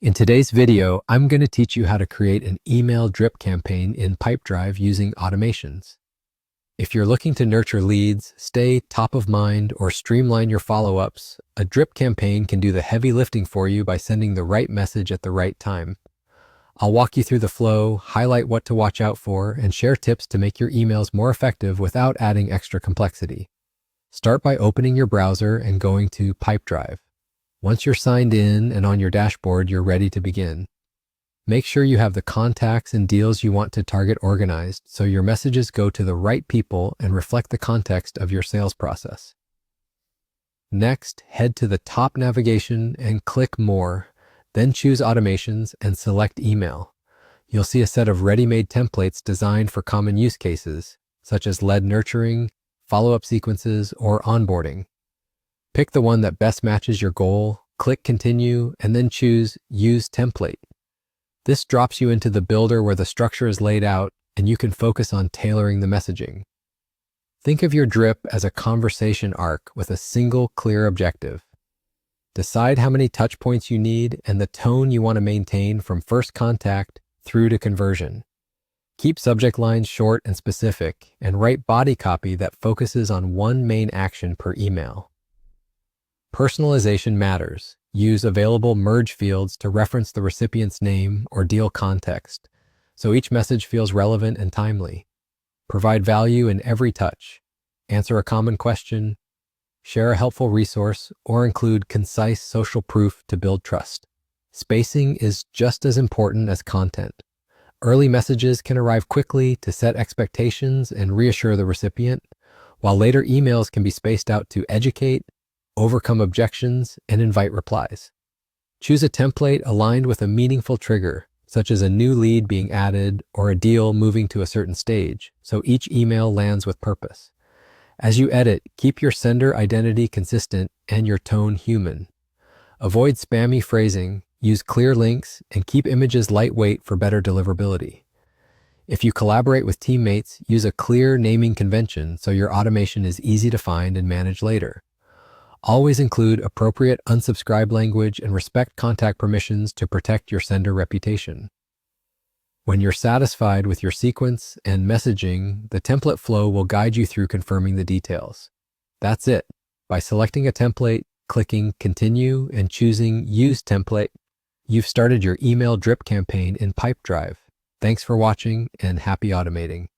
In today's video, I'm going to teach you how to create an email drip campaign in Pipedrive using automations. If you're looking to nurture leads, stay top of mind, or streamline your follow-ups, a drip campaign can do the heavy lifting for you by sending the right message at the right time. I'll walk you through the flow, highlight what to watch out for, and share tips to make your emails more effective without adding extra complexity. Start by opening your browser and going to Pipedrive. Once you're signed in and on your dashboard, you're ready to begin. Make sure you have the contacts and deals you want to target organized so your messages go to the right people and reflect the context of your sales process. Next, head to the top navigation and click More, then choose Automations and select Email. You'll see a set of ready-made templates designed for common use cases, such as lead nurturing, follow-up sequences, or onboarding. Pick the one that best matches your goal, click Continue, and then choose Use Template. This drops you into the builder where the structure is laid out and you can focus on tailoring the messaging. Think of your drip as a conversation arc with a single clear objective. Decide how many touch points you need and the tone you want to maintain from first contact through to conversion. Keep subject lines short and specific and write body copy that focuses on one main action per email. Personalization matters. Use available merge fields to reference the recipient's name or deal context, so each message feels relevant and timely. Provide value in every touch. Answer a common question, share a helpful resource, or include concise social proof to build trust. Spacing is just as important as content. Early messages can arrive quickly to set expectations and reassure the recipient, while later emails can be spaced out to educate, overcome objections, and invite replies. Choose a template aligned with a meaningful trigger, such as a new lead being added or a deal moving to a certain stage, so each email lands with purpose. As you edit, keep your sender identity consistent and your tone human. Avoid spammy phrasing, use clear links, and keep images lightweight for better deliverability. If you collaborate with teammates, use a clear naming convention so your automation is easy to find and manage later. Always include appropriate unsubscribe language and respect contact permissions to protect your sender reputation. When you're satisfied with your sequence and messaging, the template flow will guide you through confirming the details. That's it. By selecting a template, clicking Continue, and choosing Use Template, you've started your email drip campaign in Pipedrive. Thanks for watching and happy automating.